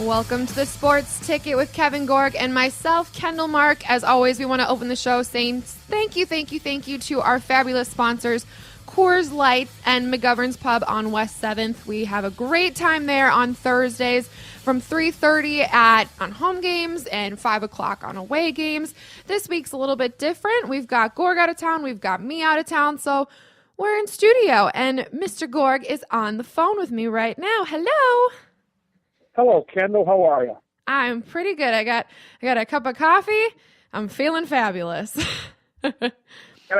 Welcome to the Sports Ticket with Kevin Gorg and myself, Kendall Mark. As always, we want to open the show saying thank you to our fabulous sponsors, Coors Light and McGovern's Pub on West 7th. We have a great time there on Thursdays from 3:30 on home games and 5 o'clock on away games. This week's a little bit different. We've got Gorg out of town. We've got me out of town. So we're in studio, and Mr. Gorg is on the phone with me right now. Hello. Hello, Kendall. How are you? I'm pretty good. I got a cup of coffee. I'm feeling fabulous. Gotta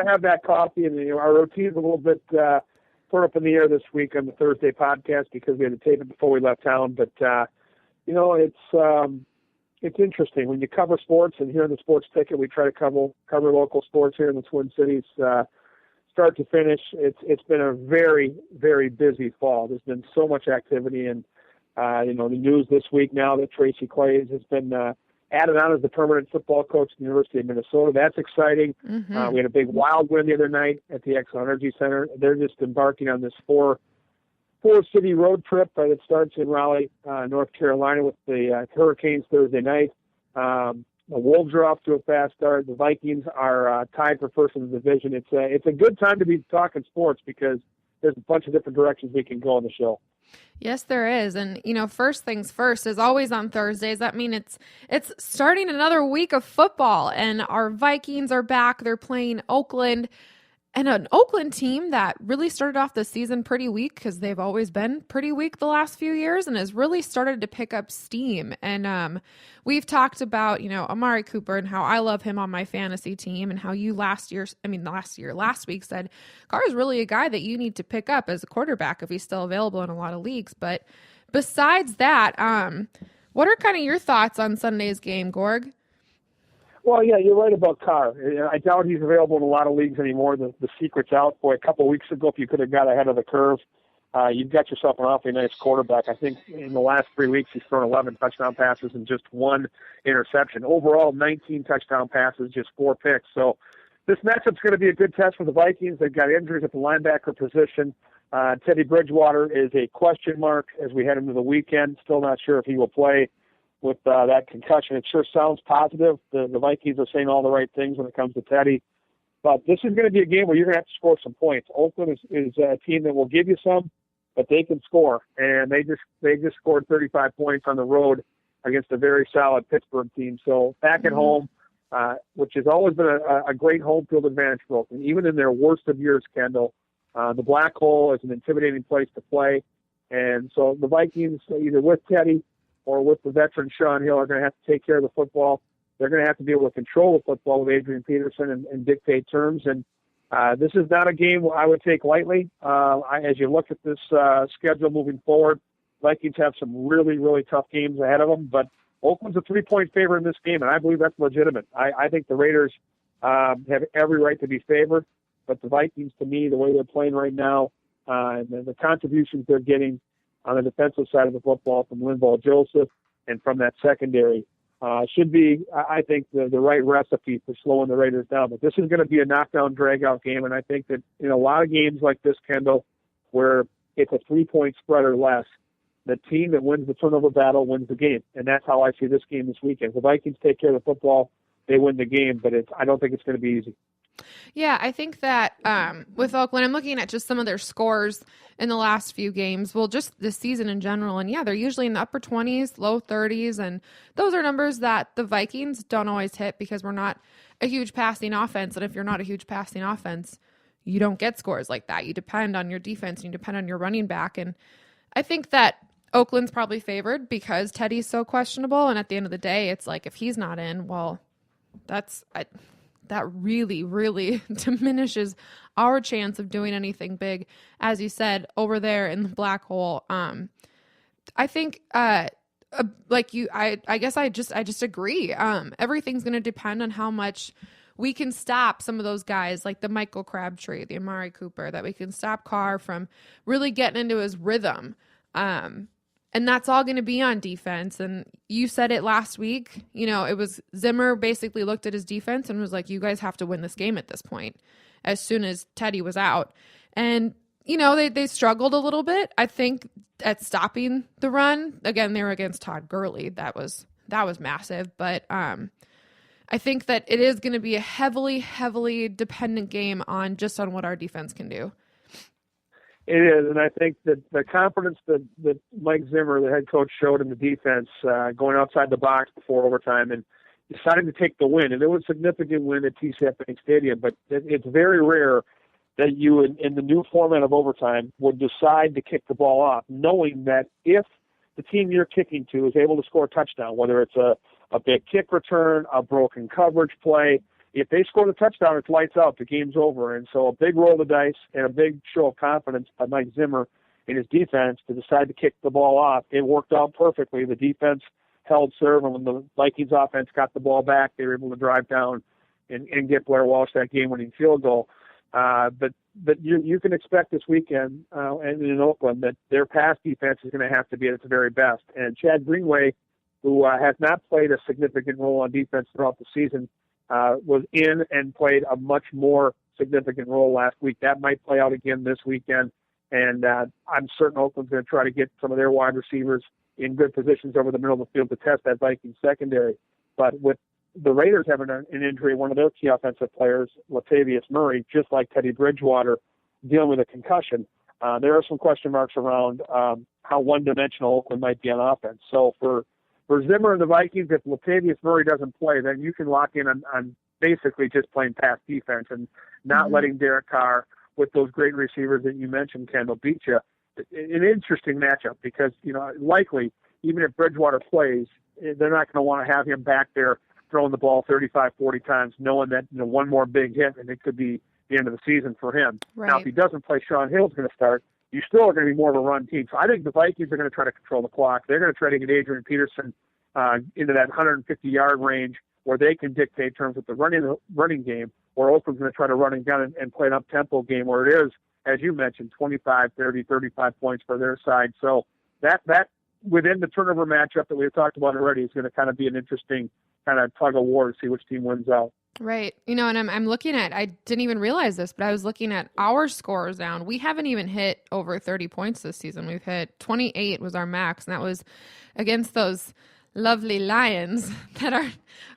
have that coffee, and our routine's a little bit put up in the air this week on the Thursday podcast because we had to tape it before we left town. But it's interesting when you cover sports, and here in the Sports Ticket, we try to cover local sports here in the Twin Cities, start to finish. It's been a very, very busy fall. There's been so much activity, and the news this week now that Tracy Claeys has been added on as the permanent football coach at the University of Minnesota. That's exciting. Mm-hmm. We had a big Wild win the other night at the Xcel Energy Center. They're just embarking on this four-city road trip that starts in Raleigh, North Carolina, with the Hurricanes Thursday night. The Wolves are off to a fast start. The Vikings are tied for first in the division. It's a good time to be talking sports because there's a bunch of different directions we can go on the show. Yes, there is. And, first things first is always on Thursdays. That means it's starting another week of football, and our Vikings are back. They're playing Oakland, and an Oakland team that really started off the season pretty weak because they've always been pretty weak the last few years and has really started to pick up steam. And we've talked about, Amari Cooper and how I love him on my fantasy team, and how you last week said Carr is really a guy that you need to pick up as a quarterback if he's still available in a lot of leagues. But besides that, what are kind of your thoughts on Sunday's game, Gorg? Well, yeah, you're right about Carr. I doubt he's available in a lot of leagues anymore. The secret's out. Boy, a couple of weeks ago, if you could have got ahead of the curve, you've got yourself an awfully nice quarterback. I think in the last 3 weeks, he's thrown 11 touchdown passes and just 1 interception. Overall, 19 touchdown passes, just 4 picks. So this matchup's going to be a good test for the Vikings. They've got injuries at the linebacker position. Teddy Bridgewater is a question mark as we head into the weekend. Still not sure if he will play with that concussion. It sure sounds positive. The Vikings are saying all the right things when it comes to Teddy. But this is going to be a game where you're going to have to score some points. Oakland is a team that will give you some, but they can score. And they just scored 35 points on the road against a very solid Pittsburgh team. So back at home, which has always been a great home field advantage for Oakland, even in their worst of years, Kendall. The Black Hole is an intimidating place to play. And so the Vikings, either with Teddy or with the veteran Sean Hill, are going to have to take care of the football. They're going to have to be able to control the football with Adrian Peterson and dictate terms. And this is not a game I would take lightly. As you look at this schedule moving forward, Vikings have some really, really tough games ahead of them. But Oakland's a 3-point favorite in this game, and I believe that's legitimate. I think the Raiders have every right to be favored. But the Vikings, to me, the way they're playing right now, and the contributions they're getting on the defensive side of the football from Linval Joseph and from that secondary should be, I think, the right recipe for slowing the Raiders down. But this is going to be a knockdown, drag-out game, and I think that in a lot of games like this, Kendall, where it's a 3-point spread or less, the team that wins the turnover battle wins the game. And that's how I see this game this weekend. If the Vikings take care of the football, they win the game, but I don't think it's going to be easy. Yeah, I think that with Oakland, I'm looking at just some of their scores in the last few games. Well, just this season in general. And yeah, they're usually in the upper 20s, low 30s. And those are numbers that the Vikings don't always hit because we're not a huge passing offense. And if you're not a huge passing offense, you don't get scores like that. You depend on your defense and you depend on your running back. And I think that Oakland's probably favored because Teddy's so questionable. And at the end of the day, it's like if he's not in, well, that really, really diminishes our chance of doing anything big, as you said, over there in the Black Hole. I think, like you, I guess I just agree. Everything's going to depend on how much we can stop some of those guys, like the Michael Crabtree, the Amari Cooper, that we can stop Carr from really getting into his rhythm. And that's all going to be on defense. And you said it last week, it was Zimmer basically looked at his defense and was like, you guys have to win this game at this point, as soon as Teddy was out. And they struggled a little bit, I think, at stopping the run. Again, they were against Todd Gurley. That was massive. But I think that it is going to be a heavily, heavily dependent game on what our defense can do. It is, and I think that the confidence that Mike Zimmer, the head coach, showed in the defense, going outside the box before overtime and deciding to take the win, and it was a significant win at TCF Bank Stadium, but it's very rare that you, in the new format of overtime, would decide to kick the ball off, knowing that if the team you're kicking to is able to score a touchdown, whether it's a big kick return, a broken coverage play, if they score the touchdown, it's lights out. The game's over. And so a big roll of the dice and a big show of confidence by Mike Zimmer in his defense to decide to kick the ball off. It worked out perfectly. The defense held serve, and when the Vikings offense got the ball back, they were able to drive down and get Blair Walsh that game-winning field goal. But you can expect this weekend and in Oakland that their pass defense is going to have to be at its very best. And Chad Greenway, who has not played a significant role on defense throughout the season, was in and played a much more significant role last week. That might play out again this weekend. And I'm certain Oakland's going to try to get some of their wide receivers in good positions over the middle of the field to test that Vikings secondary. But with the Raiders having an injury, one of their key offensive players, Latavius Murray, just like Teddy Bridgewater, dealing with a concussion, there are some question marks around how one-dimensional Oakland might be on offense. So for Zimmer and the Vikings, if Latavius Murray doesn't play, then you can lock in on basically just playing pass defense and not letting Derek Carr, with those great receivers that you mentioned, Kendall, beat you. An interesting matchup because, likely, even if Bridgewater plays, they're not going to want to have him back there throwing the ball 35, 40 times, knowing that one more big hit and it could be the end of the season for him. Right. Now, if he doesn't play, Sean Hill's going to start. You still are going to be more of a run team. So I think the Vikings are going to try to control the clock. They're going to try to get Adrian Peterson into that 150-yard range where they can dictate in terms of the running game, or Oakland's going to try to run and gun and play an up-tempo game where it is, as you mentioned, 25, 30, 35 points for their side. So that within the turnover matchup that we've talked about already is going to kind of be an interesting kind of tug of war to see which team wins out. Right. And I'm looking at, I didn't even realize this, but I was looking at our scores down. We haven't even hit over 30 points this season. We've hit 28 was our max, and that was against those lovely Lions that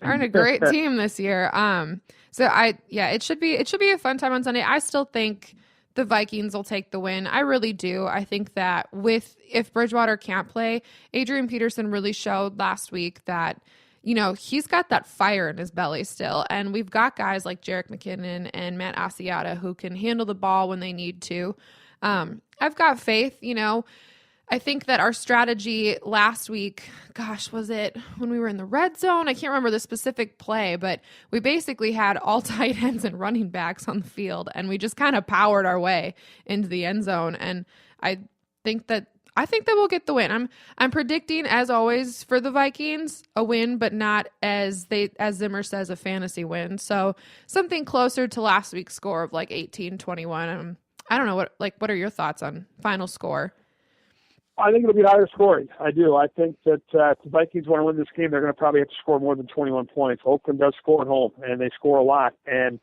aren't a great team this year. It should be a fun time on Sunday. I still think the Vikings will take the win. I really do. I think that if Bridgewater can't play, Adrian Peterson really showed last week that he's got that fire in his belly still. And we've got guys like Jerick McKinnon and Matt Asiata who can handle the ball when they need to. I've got faith, I think that our strategy last week, was it when we were in the red zone? I can't remember the specific play, but we basically had all tight ends and running backs on the field, and we just kind of powered our way into the end zone. And I think that we'll get the win. I'm predicting, as always, for the Vikings, a win, but not as Zimmer says, a fantasy win. So something closer to last week's score of like 18-21. I don't know what are your thoughts on final score? I think it'll be higher scoring. I do. I think that if the Vikings want to win this game, they're going to probably have to score more than 21 points. Oakland does score at home, and they score a lot. And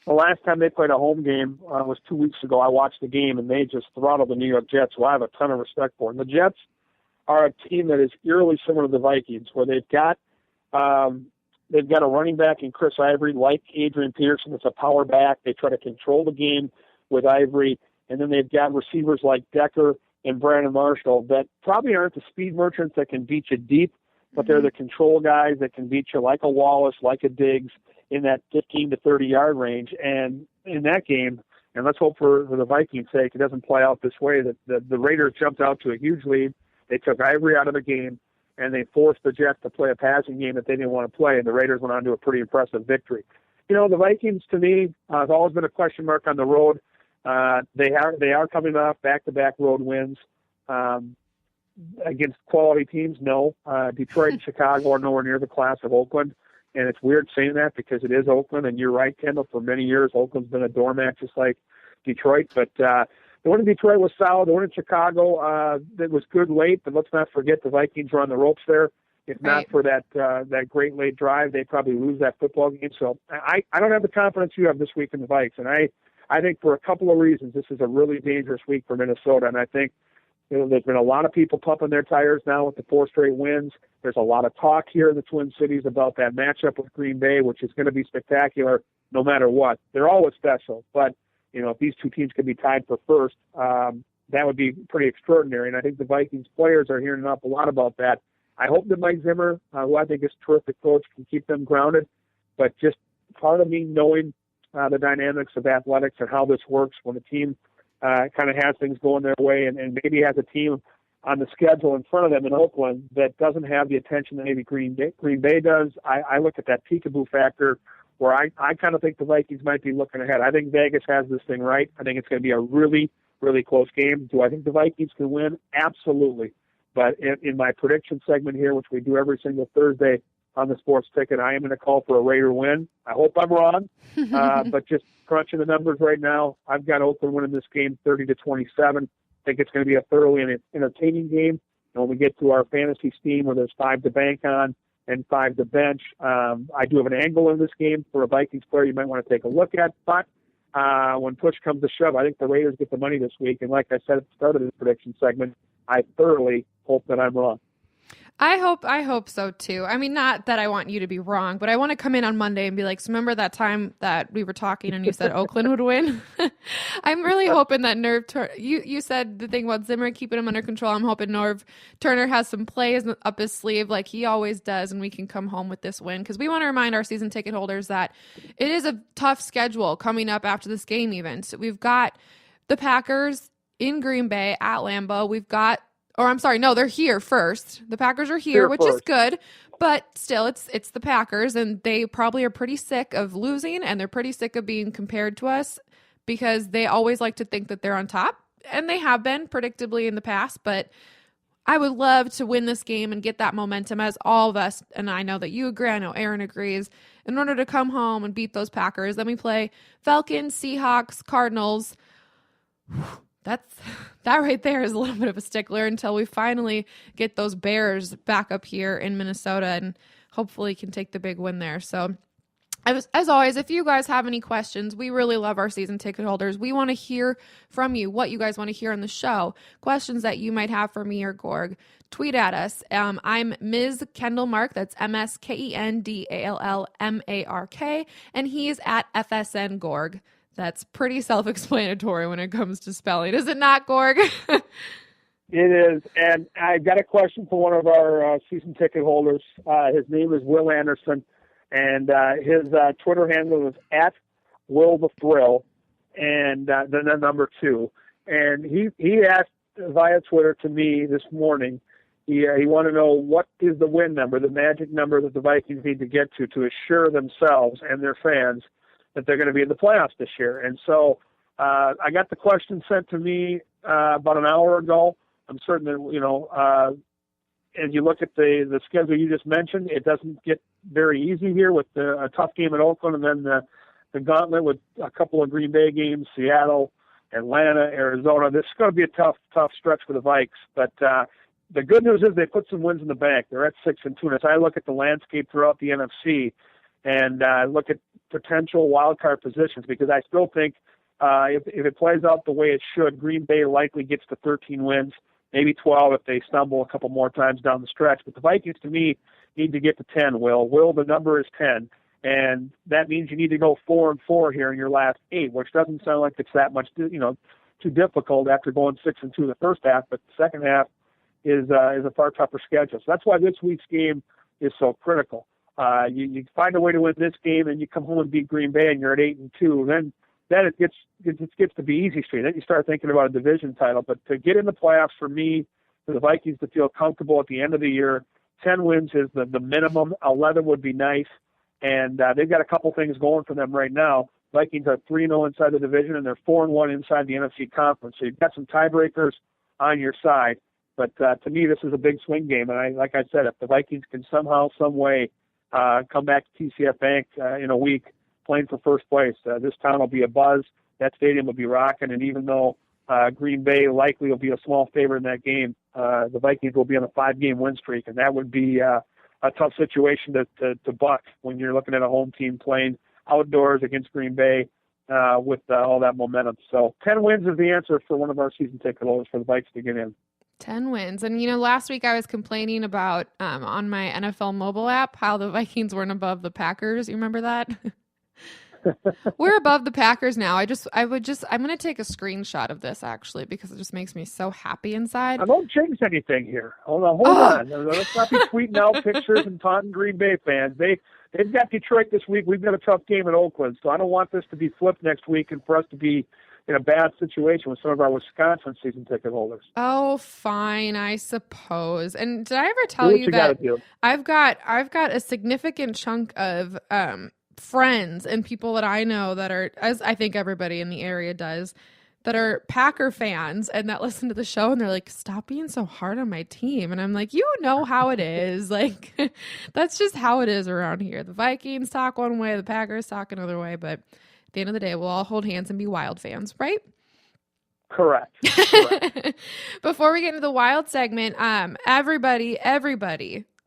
the last time they played a home game was 2 weeks ago. I watched the game, and they just throttled the New York Jets, who I have a ton of respect for. And the Jets are a team that is eerily similar to the Vikings, where they've got a running back in Chris Ivory, like Adrian Peterson. It's a power back. They try to control the game with Ivory. And then they've got receivers like Decker and Brandon Marshall that probably aren't the speed merchants that can beat you deep, but they're the control guys that can beat you like a Wallace, like a Diggs, in that 15 to 30-yard range. And in that game, and let's hope for the Vikings' sake, it doesn't play out this way, that the Raiders jumped out to a huge lead. They took Ivory out of the game, and they forced the Jets to play a passing game that they didn't want to play, and the Raiders went on to a pretty impressive victory. The Vikings, to me, have always been a question mark on the road. They are coming off back-to-back road wins against quality teams. No, Detroit and Chicago are nowhere near the class of Oakland, and it's weird saying that because it is Oakland. And you're right, Kendall. For many years, Oakland's been a doormat just like Detroit. But the one in Detroit was solid. The one in Chicago that was good late. But let's not forget the Vikings were on the ropes there. If not for that great late drive, they probably lose that football game. So I don't have the confidence you have this week in the Vikes, and I think for a couple of reasons, this is a really dangerous week for Minnesota, and I think there's been a lot of people pumping their tires now with the 4 straight wins. There's a lot of talk here in the Twin Cities about that matchup with Green Bay, which is going to be spectacular no matter what. They're always special, but if these two teams could be tied for first, that would be pretty extraordinary. And I think the Vikings players are hearing an awful lot about that. I hope that Mike Zimmer, who I think is a terrific coach, can keep them grounded. But just part of me knowing the dynamics of athletics and how this works when a team kind of has things going their way and maybe has a team on the schedule in front of them in Oakland that doesn't have the attention that maybe Green Bay does. I look at that peekaboo factor where I kind of think the Vikings might be looking ahead. I think Vegas has this thing right. I think it's going to be a really, really close game. Do I think the Vikings can win? Absolutely. But in my prediction segment here, which we do every single Thursday on the Sports Ticket, I am going to call for a Raider win. I hope I'm wrong, but just crunching the numbers right now, I've got Oakland winning this game 30-27. I think it's going to be a thoroughly entertaining game. And when we get to our fantasy steam where there's 5 to bank on and 5 to bench, I do have an angle in this game for a Vikings player you might want to take a look at. But when push comes to shove, I think the Raiders get the money this week. And like I said at the start of this prediction segment, I thoroughly hope that I'm wrong. I hope so too. I mean, not that I want you to be wrong, but I want to come in on Monday and be like, so remember that time that we were talking and you said Oakland would win? I'm really hoping that you said the thing about Zimmer keeping him under control. I'm hoping Norv Turner has some plays up his sleeve like he always does, and we can come home with this win, because we want to remind our season ticket holders that it is a tough schedule coming up after this game even. So we've got the Packers in Green Bay at Lambeau. They're here first. The Packers are here, which is good, but still it's the Packers, and they probably are pretty sick of losing, and they're pretty sick of being compared to us because they always like to think that they're on top, and they have been predictably in the past. But I would love to win this game and get that momentum, as all of us, and I know that you agree, I know Aaron agrees, in order to come home and beat those Packers. Then we play Falcons, Seahawks, Cardinals. That right there is a little bit of a stickler until we finally get those Bears back up here in Minnesota and hopefully can take the big win there. So as always, if you guys have any questions, we really love our season ticket holders. We want to hear from you, what you guys want to hear on the show, questions that you might have for me or Gorg. Tweet at us. I'm Ms. Kendall Mark. That's MSKENDALLMARK. And he's at FSN Gorg. That's pretty self-explanatory when it comes to spelling. Is it not, Gorg? It is. And I've got a question for one of our season ticket holders. His name is Will Anderson, and his Twitter handle is at Will the Thrill, and then the number 2. And he asked via Twitter to me this morning, he wanted to know what is the win number, the magic number that the Vikings need to get to assure themselves and their fans that they're going to be in the playoffs this year. And so I got the question sent to me about an hour ago. I'm certain that, as you look at the schedule you just mentioned, it doesn't get very easy here with a tough game at Oakland and then the gauntlet with a couple of Green Bay games, Seattle, Atlanta, Arizona. This is going to be a tough stretch for the Vikes. But the good news is they put some wins in the bank. They're at 6-2. And as I look at the landscape throughout the NFC and look at potential wild card positions, because I still think if it plays out the way it should, Green Bay likely gets to 13 wins, maybe 12 if they stumble a couple more times down the stretch. But the Vikings, to me, need to get to 10, Will, the number is 10. And that means you need to go 4-4 here in your last 8, which doesn't sound like it's that much, too difficult after going 6-2 the first half. But the second half is a far tougher schedule. So that's why this week's game is so critical. You find a way to win this game, and you come home and beat Green Bay, and you're at 8-2. Then it gets to be easy street. Then you start thinking about a division title. But to get in the playoffs, for me, for the Vikings to feel comfortable at the end of the year, 10 wins is the minimum. 11 would be nice, and they've got a couple things going for them right now. Vikings are 3-0 inside the division, and they're 4-1 inside the NFC conference. So you've got some tiebreakers on your side. But to me, this is a big swing game. And like I said, if the Vikings can somehow, some way, come back to TCF Bank in a week playing for first place, this town will be abuzz. That stadium will be rocking. And even though Green Bay likely will be a small favorite in that game, the Vikings will be on a 5-game win streak. And that would be a tough situation to buck when you're looking at a home team playing outdoors against Green Bay with all that momentum. So 10 wins is the answer for one of our season ticket holders for the Vikes to get in. 10 wins. And, last week I was complaining about on my NFL mobile app how the Vikings weren't above the Packers. You remember that? We're above the Packers now. I'm going to take a screenshot of this actually because it just makes me so happy inside. I don't change anything here. Hold on. Let's not be tweeting out pictures and taunting Green Bay fans. They've got Detroit this week. We've got a tough game in Oakland, so I don't want this to be flipped next week and for us to be in a bad situation with some of our Wisconsin season ticket holders. Oh, fine, I suppose. And did I ever tell you that I've got a significant chunk of friends and people that I know that are, as I think everybody in the area does, that are Packer fans and that listen to the show and they're like, stop being so hard on my team. And I'm like, you know how it is. Like, that's just how it is around here. The Vikings talk one way, the Packers talk another way, but at the end of the day, we'll all hold hands and be Wild fans, right? Correct. Before we get into the Wild segment, everybody,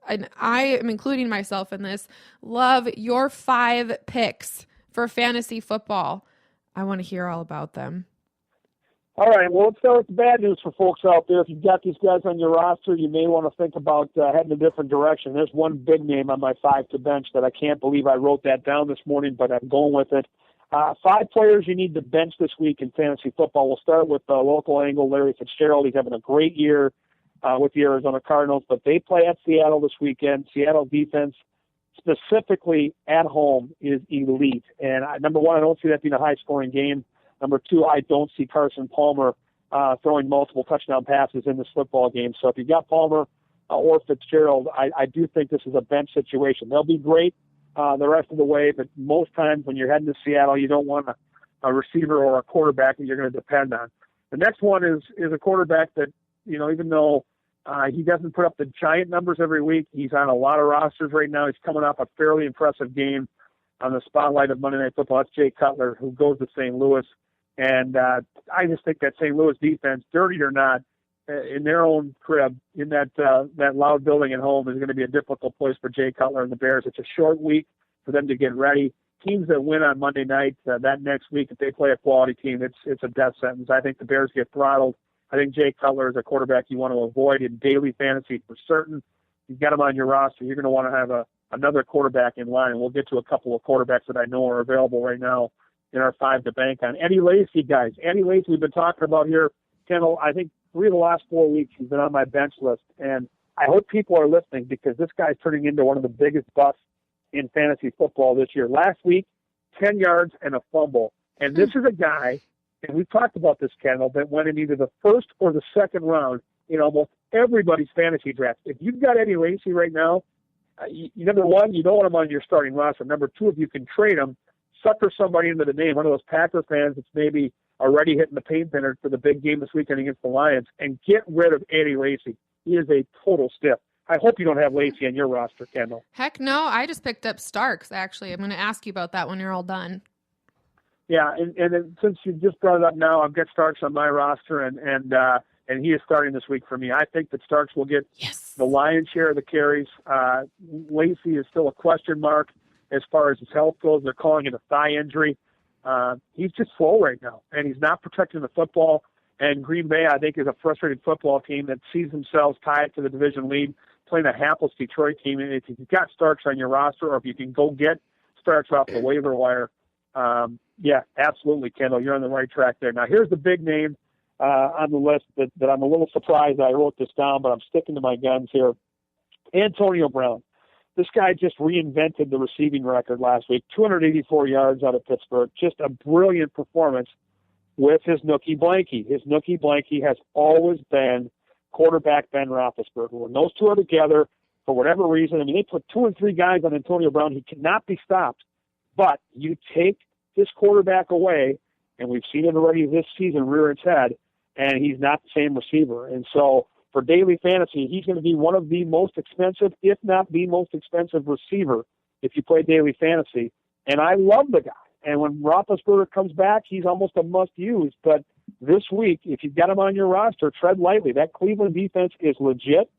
and I am including myself in this, love your 5 picks for fantasy football. I want to hear all about them. All right, well, let's start with the bad news for folks out there. If you've got these guys on your roster, you may want to think about heading a different direction. There's one big name on my 5 to bench that I can't believe I wrote that down this morning, but I'm going with it. 5 players you need to bench this week in fantasy football. We'll start with the local angle, Larry Fitzgerald. He's having a great year with the Arizona Cardinals, but they play at Seattle this weekend. Seattle defense, specifically at home, is elite. And number one, I don't see that being a high-scoring game. Number 2, I don't see Carson Palmer throwing multiple touchdown passes in this football game. So if you got Palmer or Fitzgerald, I do think this is a bench situation. They'll be great the rest of the way, but most times when you're heading to Seattle, you don't want a receiver or a quarterback that you're going to depend on. The next one is a quarterback that, even though he doesn't put up the giant numbers every week, he's on a lot of rosters right now. He's coming off a fairly impressive game on the spotlight of Monday Night Football. That's Jay Cutler, who goes to St. Louis. And I just think that St. Louis defense, dirty or not, in their own crib, in that loud building at home, is going to be a difficult place for Jay Cutler and the Bears. It's a short week for them to get ready. Teams that win on Monday night, that next week, if they play a quality team, it's a death sentence. I think the Bears get throttled. I think Jay Cutler is a quarterback you want to avoid in daily fantasy for certain. You've got him on your roster. You're going to want to have another quarterback in line. We'll get to a couple of quarterbacks that I know are available right now in our 5 to bank on. Eddie Lacy, guys. Eddie Lacy, we've been talking about here. Kendall, I think 3 of the last 4 weeks he's been on my bench list. And I hope people are listening because this guy's turning into one of the biggest busts in fantasy football this year. Last week, 10 yards and a fumble. And this is a guy, and we've talked about this, Kendall, that went in either the first or the second round in almost everybody's fantasy draft. If you've got Eddie Lacy right now, number 1, you don't want him on your starting roster. Number 2, if you can trade him, sucker somebody into the name, one of those Packer fans that's maybe already hitting the paint thinner for the big game this weekend against the Lions, and get rid of Eddie Lacy. He is a total stiff. I hope you don't have Lacy on your roster, Kendall. Heck no, I just picked up Starks, actually. I'm going to ask you about that when you're all done. Yeah, and then since you just brought it up now, I've got Starks on my roster, and he is starting this week for me. I think that Starks will get the lion's share of the carries. Lacy is still a question mark as far as his health goes. They're calling it a thigh injury. He's just slow right now, and he's not protecting the football. And Green Bay, I think, is a frustrated football team that sees themselves tied to the division lead, playing a hapless Detroit team. And if you've got Starks on your roster, or if you can go get Starks off the waiver wire, yeah, absolutely, Kendall, you're on the right track there. Now, here's the big name on the list that I'm a little surprised I wrote this down, but I'm sticking to my guns here. Antonio Brown. This guy just reinvented the receiving record last week, 284 yards out of Pittsburgh. Just a brilliant performance with his nookie blankie. His nookie blankie has always been quarterback Ben Roethlisberger. When those two are together, for whatever reason, I mean, they put 2 and 3 guys on Antonio Brown. He cannot be stopped. But you take this quarterback away, and we've seen it already this season rear its head, and he's not the same receiver. And so for daily fantasy, he's going to be one of the most expensive, if not the most expensive receiver if you play daily fantasy. And I love the guy. And when Roethlisberger comes back, he's almost a must-use. But this week, if you've got him on your roster, tread lightly. That Cleveland defense is legit.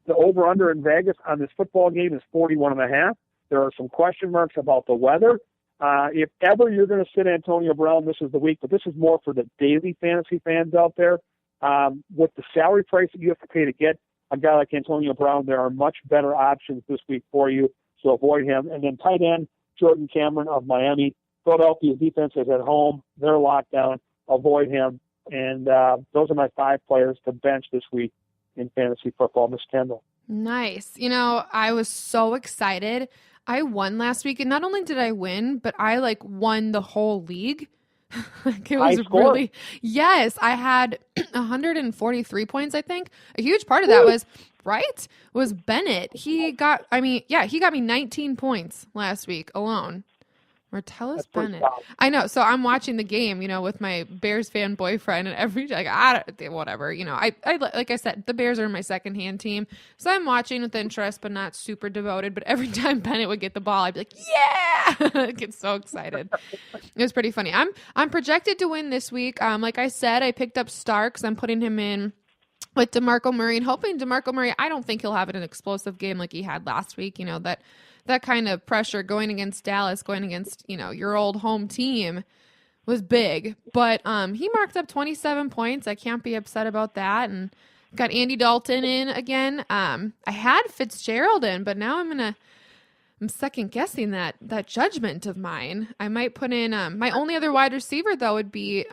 The over-under in Vegas on this football game is 41.5. There are some question marks about the weather. If ever you're going to sit Antonio Brown, this is the week, but this is more for the daily fantasy fans out there. With the salary price that you have to pay to get a guy like Antonio Brown, there are much better options this week for you, so avoid him. And then tight end, Jordan Cameron of Miami. Philadelphia's defense is at home. They're locked down. Avoid him. And those are my 5 players to bench this week in fantasy football, Miss Kendall. Nice. I was so excited. I won last week, and not only did I win, but I won the whole league. It was really, yes, I had 143 points, I think. A huge part of that was Bennett. He got me 19 points last week alone. Martellus Bennett. I know. So I'm watching the game, with my Bears fan boyfriend, and whatever. I like I said, the Bears are my second-hand team, so I'm watching with interest, but not super devoted. But every time Bennett would get the ball, I'd be like, "Yeah!" I get so excited. It was pretty funny. I'm projected to win this week. Like I said, I picked up Starks. I'm putting him in with DeMarco Murray and hoping DeMarco Murray. I don't think he'll have an explosive game like he had last week. That kind of pressure going against Dallas, going against, your old home team was big. But he marked up 27 points. I can't be upset about that. And got Andy Dalton in again. I had Fitzgerald in, but now I'm second guessing that judgment of mine. I might put in my only other wide receiver, though, would be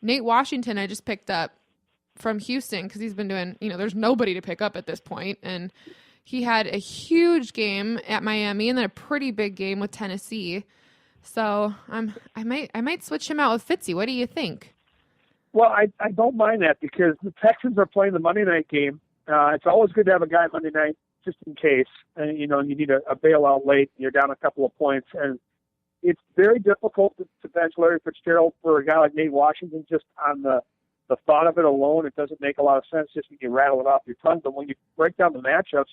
Nate Washington. I just picked up from Houston because he's been doing, there's nobody to pick up at this point. And he had a huge game at Miami and then a pretty big game with Tennessee. So I might switch him out with Fitzy. What do you think? Well, I don't mind that because the Texans are playing the Monday night game. It's always good to have a guy Monday night just in case. And, you need a bailout late. You're down a couple of points. And it's very difficult to bench Larry Fitzgerald for a guy like Nate Washington just on the thought of it alone. It doesn't make a lot of sense just when you rattle it off your tongue. But when you break down the matchups,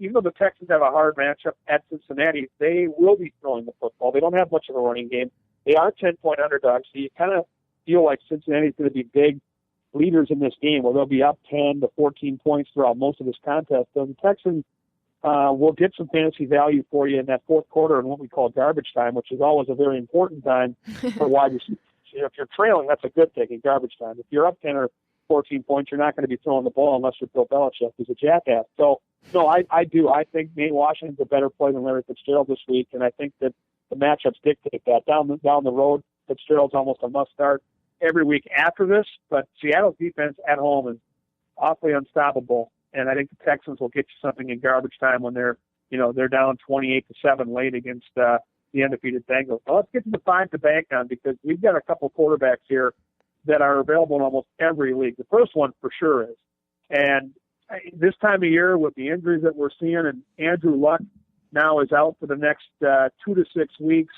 even though the Texans have a hard matchup at Cincinnati, they will be throwing the football. They don't have much of a running game. They are 10-point underdogs, so you kind of feel like Cincinnati's going to be big leaders in this game where they'll be up 10 to 14 points throughout most of this contest. So the Texans will get some fantasy value for you in that fourth quarter in what we call garbage time, which is always a very important time for wide receivers. If you're trailing, that's a good thing in garbage time. If you're up 10 or 14 points, you're not going to be throwing the ball unless you're Bill Belichick, who's a jackass. So, no, I do. I think Nate Washington's a better play than Larry Fitzgerald this week, and I think that the matchups dictate that. Down the road, Fitzgerald's almost a must-start every week after this, but Seattle's defense at home is awfully unstoppable, and I think the Texans will get you something in garbage time when they're down 28-7 late against the undefeated Bengals. Now let's get to the 5 to bank on because we've got a couple quarterbacks here that are available in almost every league. The first one for sure is, and this time of year with the injuries that we're seeing, and Andrew Luck now is out for the next 2 to 6 weeks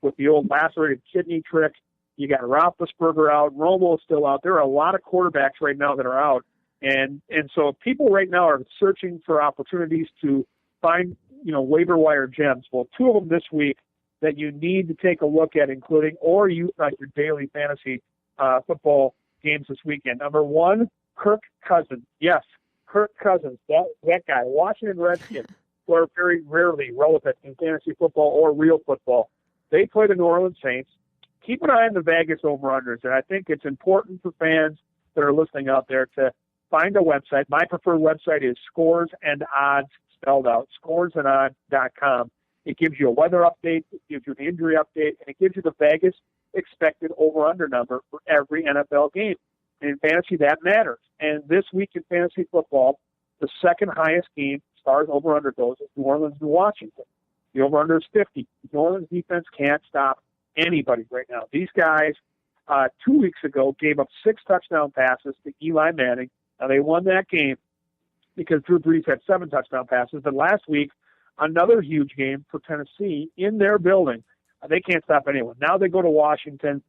with the old lacerated kidney trick. You got Roethlisberger out, Romo's still out. There are a lot of quarterbacks right now that are out, and so people right now are searching for opportunities to find waiver wire gems. Well, 2 of them this week that you need to take a look at, including or use on your daily fantasy football games this weekend. Number 1, Kirk Cousins. Yes, Kirk Cousins, that guy, Washington Redskins, who are very rarely relevant in fantasy football or real football. They play the New Orleans Saints. Keep an eye on the Vegas over-unders, and I think it's important for fans that are listening out there to find a website. My preferred website is Scores and Odds, spelled out, scoresandodds.com. It gives you a weather update, it gives you an injury update, and it gives you the Vegas expected over-under number for every NFL game. And in fantasy, that matters. And this week in fantasy football, the second highest game, stars over-under goes, is New Orleans and Washington. The over-under is 50. The New Orleans defense can't stop anybody right now. These guys, 2 weeks ago, gave up 6 touchdown passes to Eli Manning. Now, they won that game because Drew Brees had 7 touchdown passes. But last week, another huge game for Tennessee in their building. They can't stop anyone. Now they go to Washington.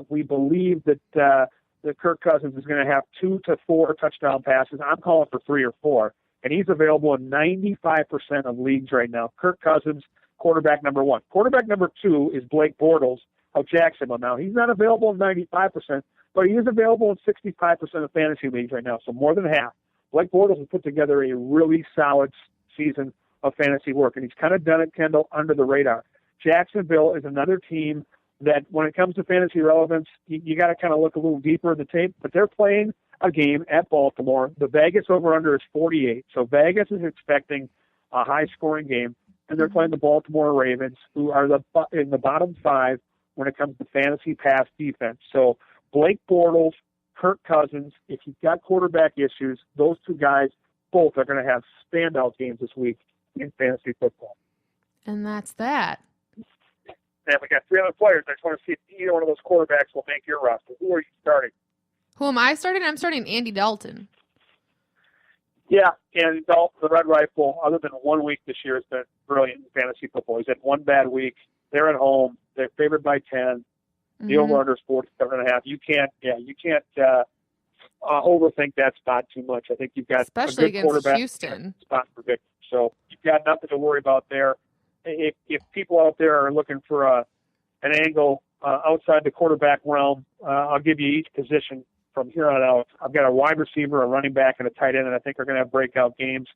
We believe that Kirk Cousins is going to have 2 to 4 touchdown passes. I'm calling for 3 or 4. And he's available in 95% of leagues right now. Kirk Cousins, quarterback number 1. Quarterback number 2 is Blake Bortles of Jacksonville. Now, he's not available in 95%, but he is available in 65% of fantasy leagues right now, so more than half. Blake Bortles has put together a really solid season of fantasy work, and he's kind of done it, Kendall, under the radar. Jacksonville is another team that when it comes to fantasy relevance, you got to kind of look a little deeper in the tape, but they're playing a game at Baltimore. The Vegas over-under is 48. So Vegas is expecting a high-scoring game, and they're playing the Baltimore Ravens, who are in the bottom 5 when it comes to fantasy pass defense. So Blake Bortles, Kirk Cousins, if you've got quarterback issues, those two guys both are going to have standout games this week in fantasy football. And that's that. And we got 3 other players. I just want to see if either one of those quarterbacks will make your roster. Who are you starting? Who am I starting? I'm starting Andy Dalton. Yeah, Andy Dalton, the Red Rifle, other than 1 week this year, has been brilliant in fantasy football. He's had one bad week. They're at home. They're favored by 10. The over-under is 47.5. You can't overthink that spot too much. I think you've got especially a good against quarterback Houston spot for victory. So you've got nothing to worry about there. If people out there are looking for an angle outside the quarterback realm, I'll give you each position from here on out. I've got a wide receiver, a running back, and a tight end, and I think are going to have breakout games.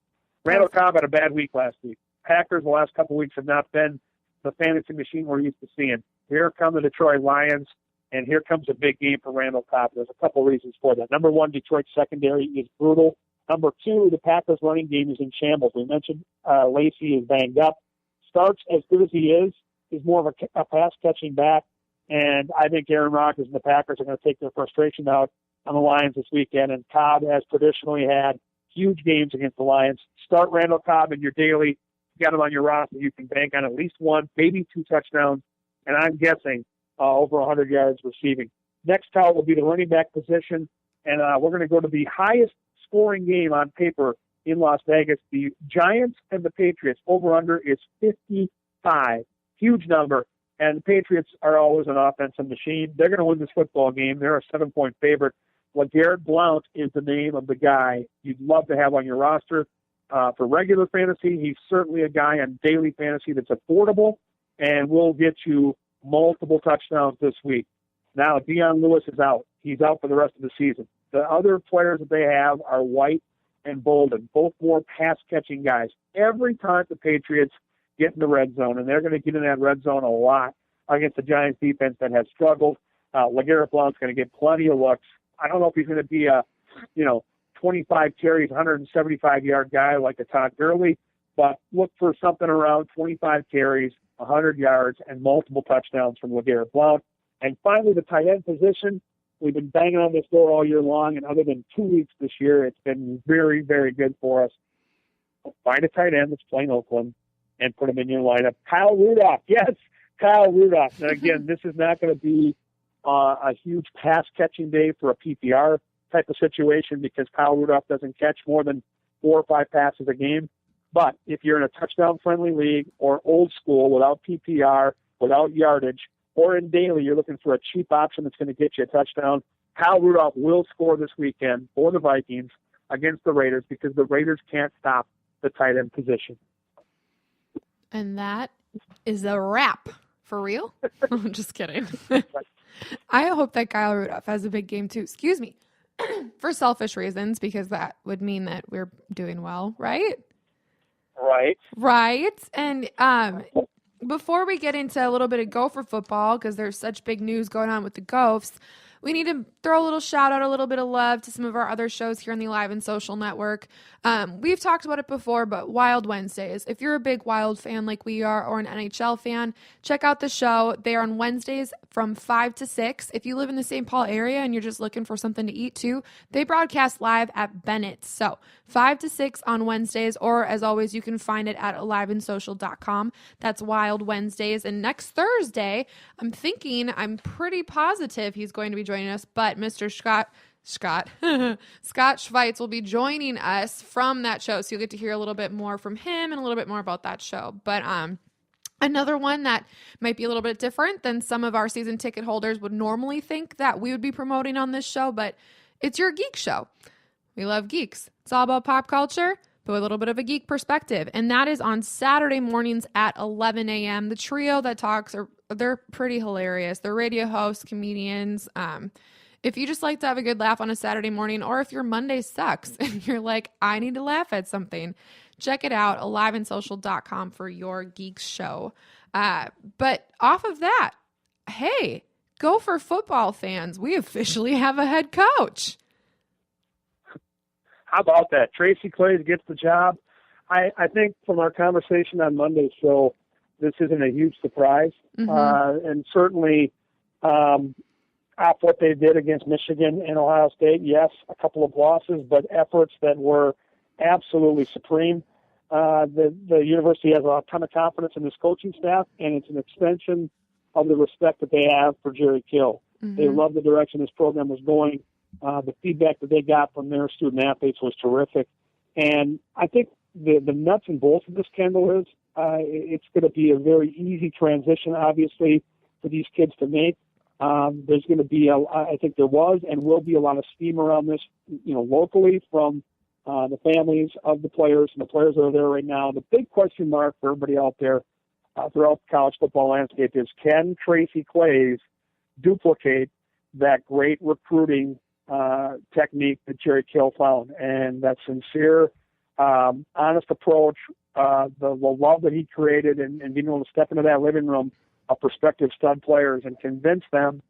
Randall Cobb had a bad week last week. Packers the last couple of weeks have not been the fantasy machine we're used to seeing. Here come the Detroit Lions, and here comes a big game for Randall Cobb. There's a couple reasons for that. Number one, Detroit's secondary is brutal. Number two, the Packers running game is in shambles. We mentioned Lacey is banged up. Starks, as good as he is more of a pass-catching back, and I think Aaron Rodgers and the Packers are going to take their frustration out on the Lions this weekend, and Cobb has traditionally had huge games against the Lions. Start Randall Cobb in your daily. You got him on your roster. You can bank on at least 1, maybe 2 touchdowns, and I'm guessing over 100 yards receiving. Next out will be the running back position, and we're going to go to the highest scoring game on paper in Las Vegas. The Giants and the Patriots over-under is 55. Huge number, and the Patriots are always an offensive machine. They're going to win this football game. They're a 7-point favorite. LeGarrette Blount is the name of the guy you'd love to have on your roster. For regular fantasy, he's certainly a guy on daily fantasy that's affordable and will get you multiple touchdowns this week. Now, Deion Lewis is out. He's out for the rest of the season. The other players that they have are White and Bolden, both more pass-catching guys. Every time the Patriots get in the red zone, and they're going to get in that red zone a lot against the Giants defense that has struggled, LeGarrette Blount's going to get plenty of looks. I don't know if he's going to be a, 25 carries, 175-yard guy like a Todd Gurley, but look for something around 25 carries, 100 yards, and multiple touchdowns from LeGarrette Blount. And finally, the tight end position. We've been banging on this door all year long, and other than 2 weeks this year, it's been very, very good for us. Find a tight end that's playing Oakland and put him in your lineup. Kyle Rudolph. Yes, Kyle Rudolph. And again, this is not going to be a huge pass-catching day for a PPR type of situation because Kyle Rudolph doesn't catch more than 4 or 5 passes a game. But if you're in a touchdown-friendly league or old school without PPR, without yardage, or in daily, you're looking for a cheap option that's going to get you a touchdown, Kyle Rudolph will score this weekend for the Vikings against the Raiders because the Raiders can't stop the tight end position. And that is a wrap. For real? I'm just kidding. I hope that Kyle Rudolph has a big game too. Excuse me. For selfish reasons, because that would mean that we're doing well, right? Right. And before we get into a little bit of Gopher football, because there's such big news going on with the Gophs, we need to throw a little shout out, a little bit of love to some of our other shows here on the Live and Social Network. We've talked about it before, but Wild Wednesdays. If you're a big Wild fan like we are, or an NHL fan, check out the show. They are on Wednesdays from 5 to 6. If you live in the St. Paul area and you're just looking for something to eat too, they broadcast live at Bennett's. So 5 to 6 on Wednesdays, or as always, you can find it at aliveandsocial.com. That's Wild Wednesdays. And next Thursday, I'm pretty positive he's going to be joining us, but Mr. Scott Schweitz will be joining us from that show. So you'll get to hear a little bit more from him and a little bit more about that show. But another one that might be a little bit different than some of our season ticket holders would normally think that we would be promoting on this show, but it's your geek show. We love geeks. It's all about pop culture, but with a little bit of a geek perspective. And that is on Saturday mornings at 11 a.m. The trio that talks, they're pretty hilarious. They're radio hosts, comedians. If you just like to have a good laugh on a Saturday morning, or if your Monday sucks and you're like, I need to laugh at something, check it out, aliveandsocial.com for your geeks show. But off of that, hey, Gopher football fans, we officially have a head coach. How about that? Tracy Claeys gets the job. I think from our conversation on Monday's show, this isn't a huge surprise. And certainly off what they did against Michigan and Ohio State, yes, a couple of losses, but efforts that were absolutely supreme. The university has a ton of confidence in this coaching staff, and it's an extension of the respect that they have for Jerry Kill. They love the direction this program was going. The feedback that they got from their student athletes was terrific. And I think the nuts and bolts of this, Kendall, is it's going to be a very easy transition, obviously, for these kids to make. There's going to be, I think there was and will be a lot of steam around this, locally from the families of the players and the players that are there right now. The big question mark for everybody out there throughout the college football landscape is, can Tracy Claeys duplicate that great recruiting technique that Jerry Kill found? And that sincere, honest approach, the love that he created, and being able to step into that living room of prospective stud players and convince them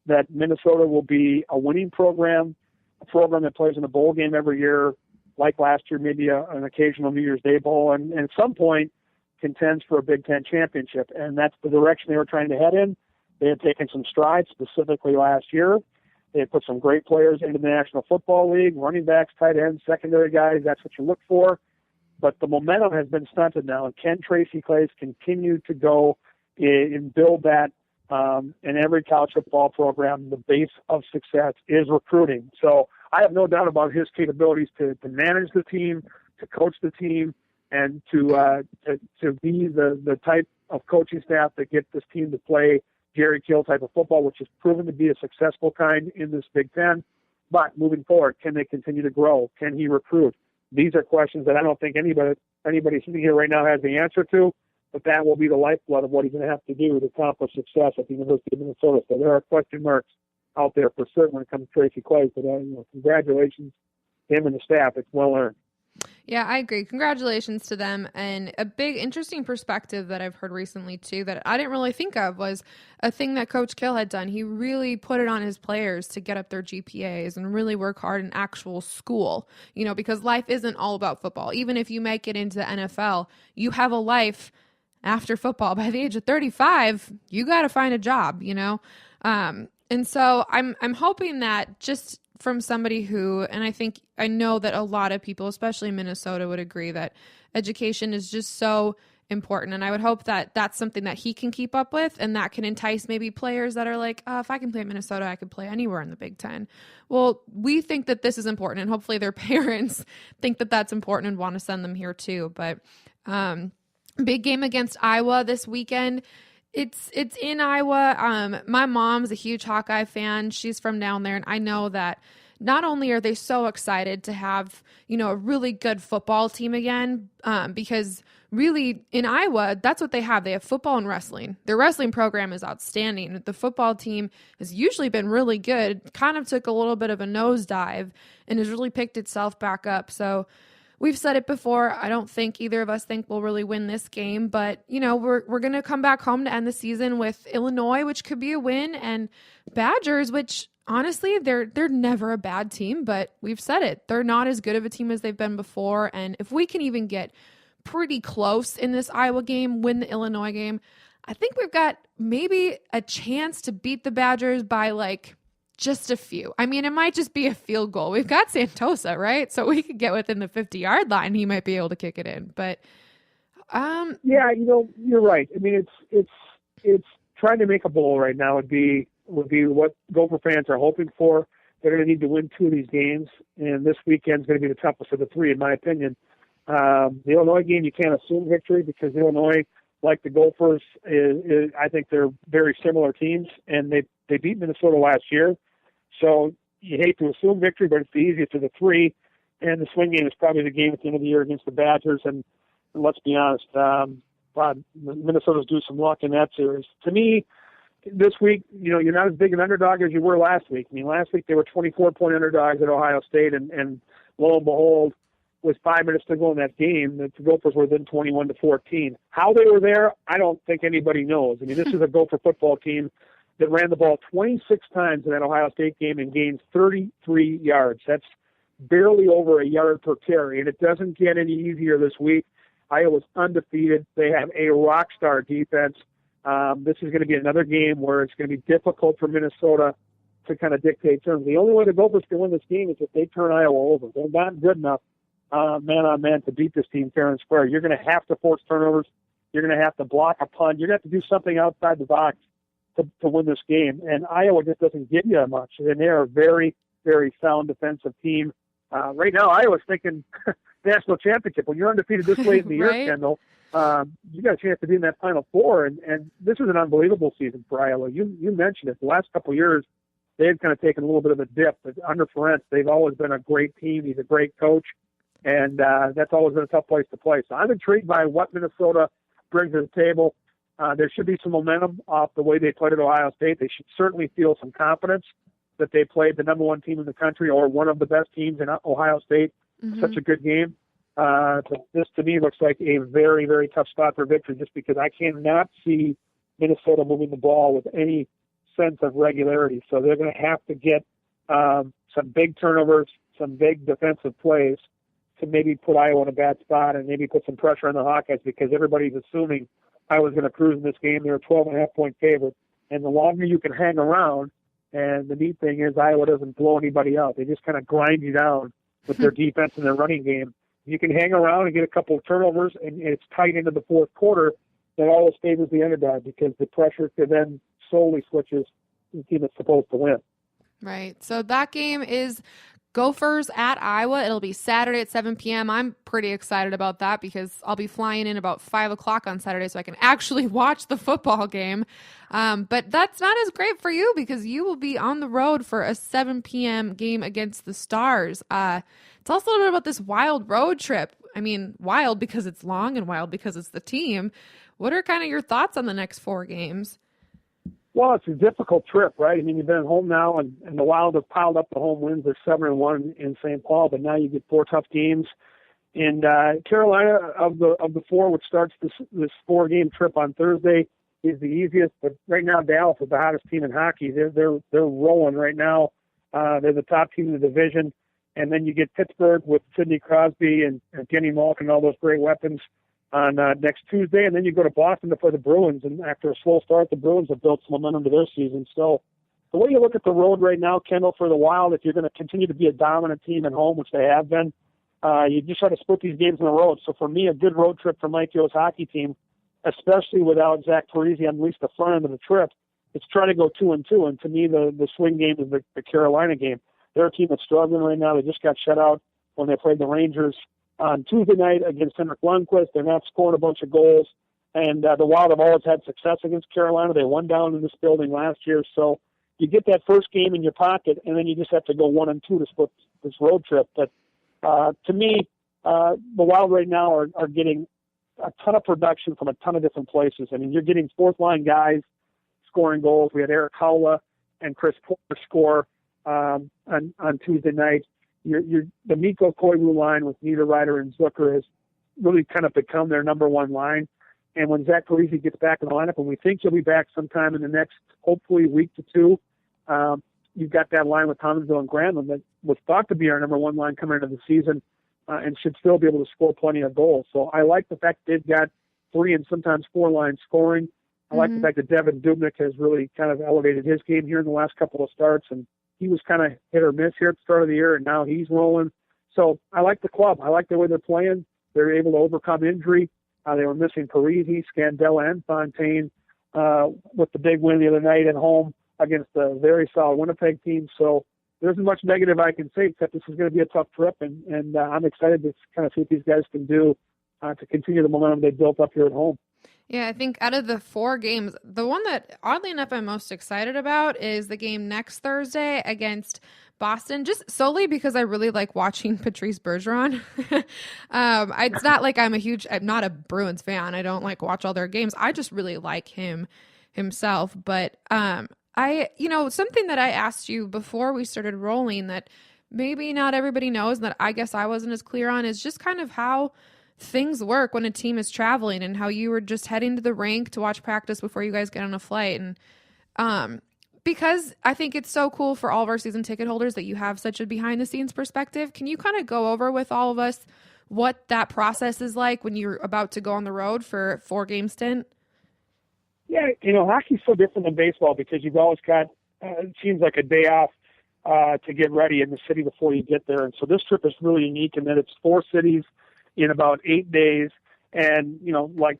that Minnesota will be a winning program, a program that plays in a bowl game every year, like last year, maybe an occasional New Year's Day bowl, and at some point contends for a Big Ten championship. And that's the direction they were trying to head in. They had taken some strides, specifically last year. They had put some great players into the National Football League, running backs, tight ends, secondary guys. That's what you look for. But the momentum has been stunted now, and can Tracy Claeys continue to go and build that in every college football program? The base of success is recruiting. So I have no doubt about his capabilities to manage the team, to coach the team, and to be the type of coaching staff that gets this team to play Jerry Kill type of football, which has proven to be a successful kind in this Big Ten. But moving forward, can they continue to grow? Can he recruit? These are questions that I don't think anybody sitting here right now has the answer to, but that will be the lifeblood of what he's going to have to do to accomplish success at the University of Minnesota. So there are question marks out there for certain when it comes to Tracy Claeys. But congratulations to him and the staff. It's well earned. Yeah, I agree. Congratulations to them. And a big, interesting perspective that I've heard recently, too, that I didn't really think of was a thing that Coach Kill had done. He really put it on his players to get up their GPAs and really work hard in actual school, because life isn't all about football. Even if you make it into the NFL, you have a life after football. By the age of 35, you got to find a job, And so I'm hoping that just from somebody who, and I know that a lot of people, especially in Minnesota, would agree that education is just so important. And I would hope that that's something that he can keep up with, and that can entice maybe players that are like, if I can play at Minnesota, I could play anywhere in the Big Ten. Well, we think that this is important, and hopefully their parents think that that's important and want to send them here too. But big game against Iowa this weekend. It's in Iowa. My mom's a huge Hawkeye fan. She's from down there, and I know that not only are they so excited to have, a really good football team again, because really in Iowa, that's what they have. They have football and wrestling. Their wrestling program is outstanding. The football team has usually been really good, kind of took a little bit of a nosedive and has really picked itself back up. So we've said it before. I don't think either of us think we'll really win this game, but we're going to come back home to end the season with Illinois, which could be a win, and Badgers, which honestly they're never a bad team, but we've said it. They're not as good of a team as they've been before, and if we can even get pretty close in this Iowa game, win the Illinois game, I think we've got maybe a chance to beat the Badgers by just a few. I mean, it might just be a field goal. We've got Santosa, right? So we could get within the 50-yard line. He might be able to kick it in. But yeah, you're right. I mean, it's trying to make a bowl right now would be what Gopher fans are hoping for. They're going to need to win 2 of these games, and this weekend's going to be the toughest of the 3, in my opinion. The Illinois game, you can't assume victory because Illinois, like the Gophers, I think they're very similar teams, and they beat Minnesota last year. So you hate to assume victory, but it's the easiest of the 3. And the swing game is probably the game at the end of the year against the Badgers. And let's be honest, Minnesota's due some luck in that series. To me, this week, you're not as big an underdog as you were last week. I mean, last week they were 24-point underdogs at Ohio State, and lo and behold, with 5 minutes to go in that game. The Gophers were then 21-14. How they were there, I don't think anybody knows. I mean, this is a Gopher football team that ran the ball 26 times in that Ohio State game and gained 33 yards. That's barely over a yard per carry, and it doesn't get any easier this week. Iowa's undefeated. They have a rock star defense. This is going to be another game where it's going to be difficult for Minnesota to kind of dictate terms. The only way the Gophers can win this game is if they turn Iowa over. They're not good enough man-on-man to beat this team fair and square. You're going to have to force turnovers. You're going to have to block a punt. You're going to have to do something outside the box to win this game. And Iowa just doesn't give you that much. And they're a very, very sound defensive team. Right now, Iowa's thinking national championship. When you're undefeated this late in the right? year, Kendall, you got a chance to be in that Final Four. And this is an unbelievable season for Iowa. You mentioned it. The last couple of years, they had kind of taken a little bit of a dip. But under Ferentz, they've always been a great team. He's a great coach. And that's always been a tough place to play. So I'm intrigued by what Minnesota brings to the table. There should be some momentum off the way they played at Ohio State. They should certainly feel some confidence that they played the number one team in the country or one of the best teams in Ohio State. Such a good game. But this, to me, looks like a very, very tough spot for victory just because I cannot see Minnesota moving the ball with any sense of regularity. So they're going to have to get some big turnovers, some big defensive plays to maybe put Iowa in a bad spot and maybe put some pressure on the Hawkeyes because everybody's assuming Iowa's going to cruise in this game. They're a 12.5-point favorite. And the longer you can hang around, and the neat thing is Iowa doesn't blow anybody out. They just kind of grind you down with their defense and their running game. You can hang around and get a couple of turnovers, and it's tight into the fourth quarter. That always favors the underdog because the pressure then solely switches to the team that's supposed to win. Right. So that game is Gophers at Iowa. It'll be Saturday at 7 p.m. I'm pretty excited about that because I'll be flying in about 5 o'clock on Saturday so I can actually watch the football game. But that's not as great for you because you will be on the road for a 7 p.m. game against the Stars. Tell us a little bit about this wild road trip. I mean, wild because it's long and wild because it's the team. What are kind of your thoughts on the next 4 games? Well, it's a difficult trip, right? I mean, you've been home now, and the Wild have piled up the home wins. They're 7-1 in St. Paul, but now you get 4 tough games. And Carolina, of the 4, which starts this 4-game trip on Thursday, is the easiest. But right now, Dallas is the hottest team in hockey. They're rolling right now. They're the top team in the division. And then you get Pittsburgh with Sidney Crosby and Kenny Malkin and all those great weapons on next Tuesday, and then you go to Boston to play the Bruins. And after a slow start, the Bruins have built some momentum to their season. So the way you look at the road right now, Kendall, for the Wild, if you're going to continue to be a dominant team at home, which they have been, you just try to split these games on the road. So for me, a good road trip for Mike Yo's hockey team, especially without Zach Parise on at least the front end of the trip, it's trying to go 2-2. And to me, the swing game is the Carolina game. They're a team that's struggling right now. They just got shut out when they played the Rangers on Tuesday night against Henrik Lundqvist. They're not scoring a bunch of goals. And the Wild have always had success against Carolina. They won down in this building last year. So you get that first game in your pocket, and then you just have to go 1-2 to split this road trip. But to me, the Wild right now are getting a ton of production from a ton of different places. I mean, you're getting fourth-line guys scoring goals. We had Eric Howla and Chris Porter score on Tuesday night. The Mikko Koivu line with Niederreiter and Zucker has really kind of become their number one line. And when Zach Parise gets back in the lineup, and we think he'll be back sometime in the next, hopefully, week to 2, you've got that line with Townsville and Granlund that was thought to be our number one line coming into the season and should still be able to score plenty of goals. So I like the fact they've got 3 and sometimes 4 lines scoring. I like the fact that Devin Dubnyk has really kind of elevated his game here in the last couple of starts, and he was kind of hit or miss here at the start of the year, and now he's rolling. So I like the club. I like the way they're playing. They're able to overcome injury. They were missing Parise, Scandella, and Fontaine with the big win the other night at home against a very solid Winnipeg team. So there isn't much negative I can say, except this is going to be a tough trip, and I'm excited to kind of see what these guys can do to continue the momentum they built up here at home. Yeah, I think out of the 4 games, the one that, oddly enough, I'm most excited about is the game next Thursday against Boston, just solely because I really like watching Patrice Bergeron. It's not like I'm not a Bruins fan. I don't watch all their games. I just really like him himself. But something that I asked you before we started rolling that maybe not everybody knows that I guess I wasn't as clear on is just kind of how things work when a team is traveling and how you were just heading to the rink to watch practice before you guys get on a flight. And because I think it's so cool for all of our season ticket holders that you have such a behind the scenes perspective, can you kind of go over with all of us what that process is like when you're about to go on the road for a 4-game stint? Yeah, hockey's so different than baseball because you've always got, it seems like a day off to get ready in the city before you get there. And so this trip is really unique in that it's 4 cities in about 8 days. And, like,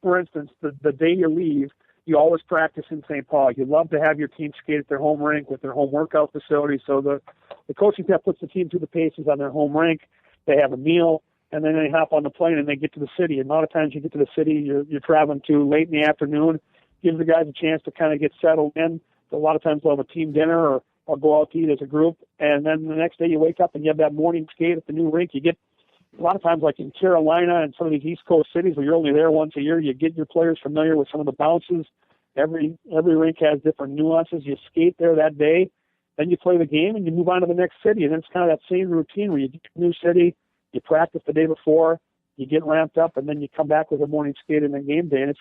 for instance, the day you leave, you always practice in St. Paul. You love to have your team skate at their home rink with their home workout facility. So the coaching staff puts the team through the paces on their home rink. They have a meal, and then they hop on the plane and they get to the city. And a lot of times you get to the city, you're traveling to late in the afternoon, gives the guys a chance to kind of get settled in. So a lot of times they'll have a team dinner or go out to eat as a group. And then the next day you wake up and you have that morning skate at the new rink. You get a lot of times, like in Carolina and some of these East Coast cities where you're only there once a year, you get your players familiar with some of the bounces. Every rink has different nuances. You skate there that day, then you play the game, and you move on to the next city. And it's kind of that same routine where you get to a new city, you practice the day before, you get ramped up, and then you come back with a morning skate and then game day. And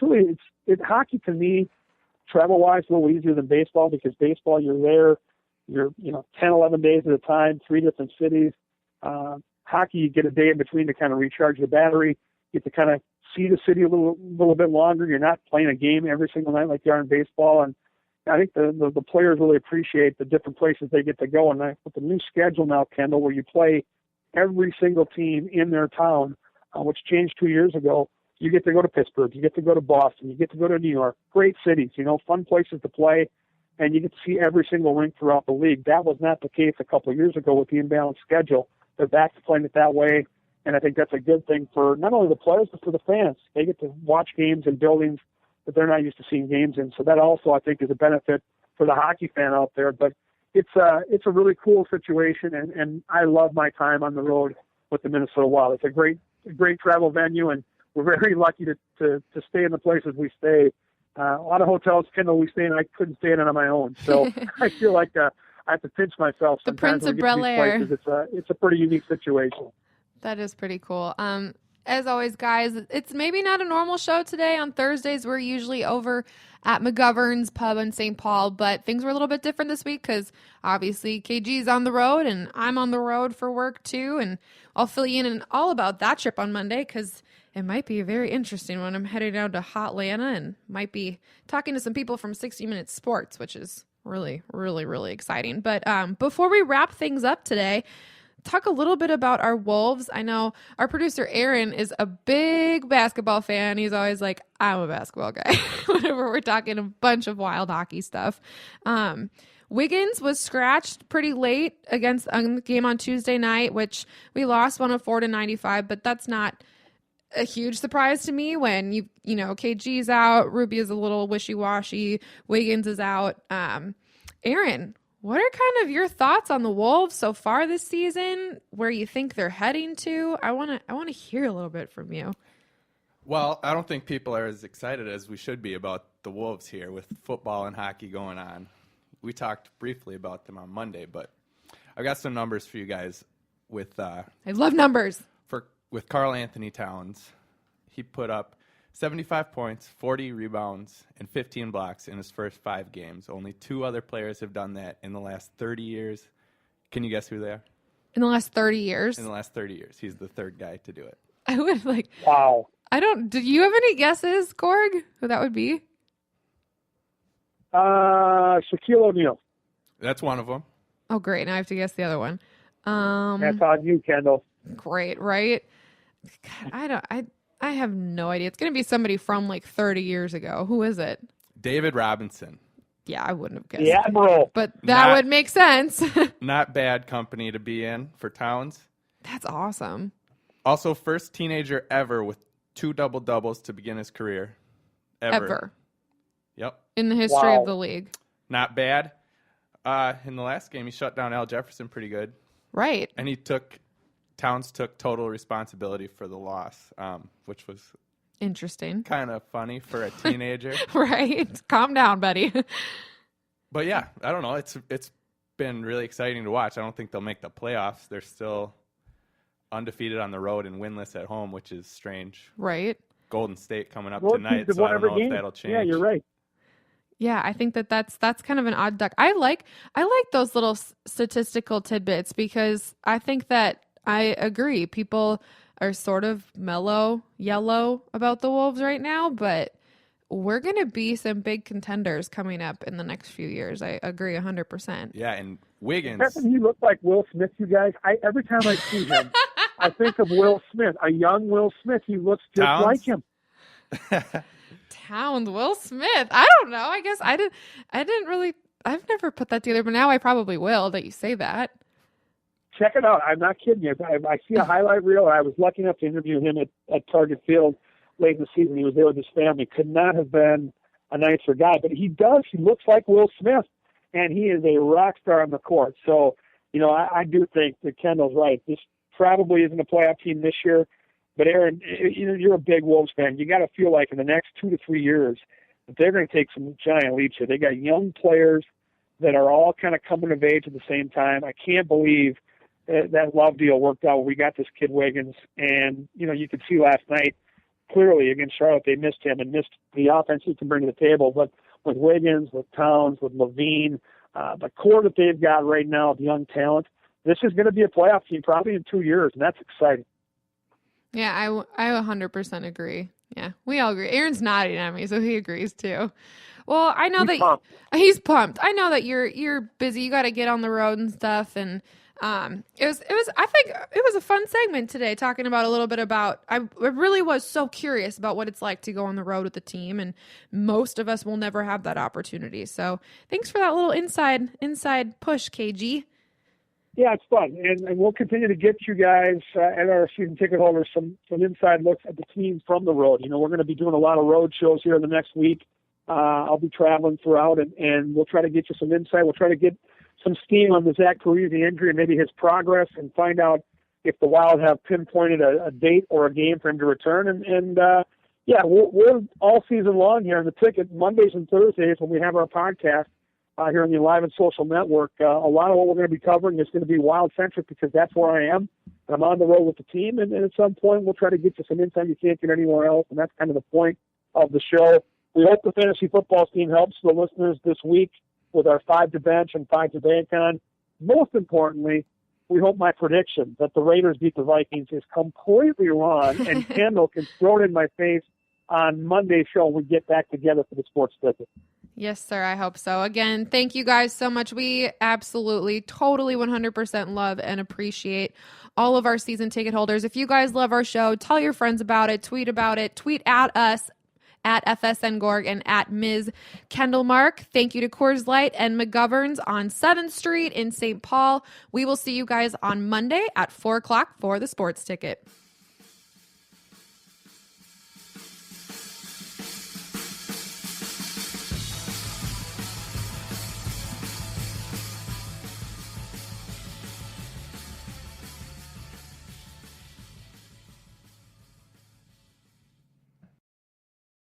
hockey to me, travel-wise, a little easier than baseball because baseball, you're there, you're 10, 11 days at a time, 3 different cities. Hockey, you get a day in between to kind of recharge the battery. You get to kind of see the city a little bit longer. You're not playing a game every single night like you are in baseball. And I think the players really appreciate the different places they get to go. And with the new schedule now, Kendall, where you play every single team in their town, which changed 2 years ago, you get to go to Pittsburgh, you get to go to Boston, you get to go to New York. Great cities, fun places to play. And you get to see every single rink throughout the league. That was not the case a couple of years ago with the imbalanced schedule. They're back to playing it that way, and I think that's a good thing for not only the players but for the fans. They get to watch games in buildings that they're not used to seeing games in. So that also, I think, is a benefit for the hockey fan out there. But it's a really cool situation, and I love my time on the road with the Minnesota Wild. It's a great travel venue, and we're very lucky to stay in the places we stay. A lot of hotels, Kendall, we stay in, I couldn't stay in it on my own. So I feel like I have to pinch myself sometimes. The Prince of Bel-Air. It's a pretty unique situation. That is pretty cool. As always, guys, it's maybe not a normal show today. On Thursdays, we're usually over at McGovern's Pub in St. Paul, but things were a little bit different this week because obviously KG's on the road and I'm on the road for work too, and I'll fill you in and all about that trip on Monday because it might be a very interesting one. I'm headed down to Hotlanta and might be talking to some people from 60 Minutes Sports, which is really, really, really exciting. But before we wrap things up today, talk a little bit about our Wolves. I know our producer Aaron is a big basketball fan. He's always like, I'm a basketball guy whenever we're talking a bunch of Wild hockey stuff. Wiggins was scratched pretty late against the game on Tuesday night, which we lost 104-95, but that's not a huge surprise to me when you know KG's out, Rubio's a little wishy-washy, Wiggins is out. Aaron, what are kind of your thoughts on the Wolves so far this season? Where you think they're heading to? I want to hear a little bit from you. Well, I don't think people are as excited as we should be about the Wolves here with football and hockey going on. We talked briefly about them on Monday, but I've got some numbers for you guys with I love numbers. With Karl Anthony Towns. He put up 75 points, 40 rebounds, and 15 blocks in his first 5 games. Only 2 other players have done that in the last 30 years. Can you guess who they are? In the last 30 years? In the last 30 years. He's the 3rd guy to do it. I would like... Wow. Do you have any guesses, Korg, who that would be? Shaquille O'Neal. That's one of them. Oh, great. Now I have to guess the other one. That's on you, Kendall. Great, right? God, I have no idea. It's going to be somebody from like 30 years ago. Who is it? David Robinson. Yeah, I wouldn't have guessed. The Admiral. But that would make sense. Not bad company to be in for Towns. That's awesome. Also, first teenager ever with 2 double-doubles to begin his career. Ever. Yep. In the history of the league. Not bad. In the last game, he shut down Al Jefferson pretty good. Right. And Towns took total responsibility for the loss, which was interesting. Kind of funny for a teenager. Right. Calm down, buddy. But yeah, I don't know. It's been really exciting to watch. I don't think they'll make the playoffs. They're still undefeated on the road and winless at home, which is strange. Right. Golden State coming up Road tonight, teams have so I won don't every know if game. that'll change. Yeah, you're right. Yeah, I think that's kind of an odd duck. I like those little statistical tidbits because I think that I agree. People are sort of yellow about the Wolves right now, but we're going to be some big contenders coming up in the next few years. I agree 100%. Yeah, and Wiggins. Doesn't he look like Will Smith, you guys? Every time I see him, I think of Will Smith, a young Will Smith. He looks just Towns? like him. Towns, Will Smith. I don't know. I guess I didn't really, I've never put that together, but now I probably will that you say that. Check it out. I'm not kidding you. I see a highlight reel. I was lucky enough to interview him at Target Field late in the season. He was there with his family. Could not have been a nicer guy, but he does. He looks like Will Smith, and he is a rock star on the court. So, I do think that Kendall's right. This probably isn't a playoff team this year, but Aaron, you're a big Wolves fan. You got to feel like in the next 2 to 3 years that they're going to take some giant leaps here. They got young players that are all kind of coming of age at the same time. I can't believe that Love deal worked out. We got this kid Wiggins, and you could see last night clearly against Charlotte they missed him and missed the offense he can bring to the table. But with Wiggins, with Towns, with Levine, the core that they've got right now of young talent, this is going to be a playoff team probably in 2 years, and that's exciting. Yeah, I 100% agree. Yeah, we all agree. Aaron's nodding at me, so he agrees too. Well, I know he's pumped. I know that you're busy. You got to get on the road and stuff, and it was I think it was a fun segment today talking about a little bit about I really was so curious about what it's like to go on the road with the team, and most of us will never have that opportunity. So thanks for that little inside push, KG. Yeah, it's fun, and we'll continue to get you guys and our season ticket holders some inside looks at the team from the road. We're going to be doing a lot of road shows here in the next week. I'll be traveling throughout, and we'll try to get you some insight. We'll try to get some steam on the Zach Parise injury and maybe his progress, and find out if the Wild have pinpointed a date or a game for him to return. And we're all season long here on the ticket, Mondays and Thursdays when we have our podcast. Here on the Live and Social Network. A lot of what we're going to be covering is going to be Wild-centric because that's where I am. I'm on the road with the team, and at some point we'll try to get you some insight you can't get anywhere else, and that's kind of the point of the show. We hope the fantasy football team helps the listeners this week with our 5 to bench and 5 to bank on. Most importantly, we hope my prediction that the Raiders beat the Vikings is completely wrong, and Kendall can throw it in my face on Monday's show when we get back together for the sports ticket. Yes, sir. I hope so. Again, thank you guys so much. We absolutely, totally 100% love and appreciate all of our season ticket holders. If you guys love our show, tell your friends about it, tweet at us at FSN Gorg and at Ms. Kendall Mark. Thank you to Coors Light and McGovern's on 7th Street in St. Paul. We will see you guys on Monday at 4 o'clock for the sports ticket.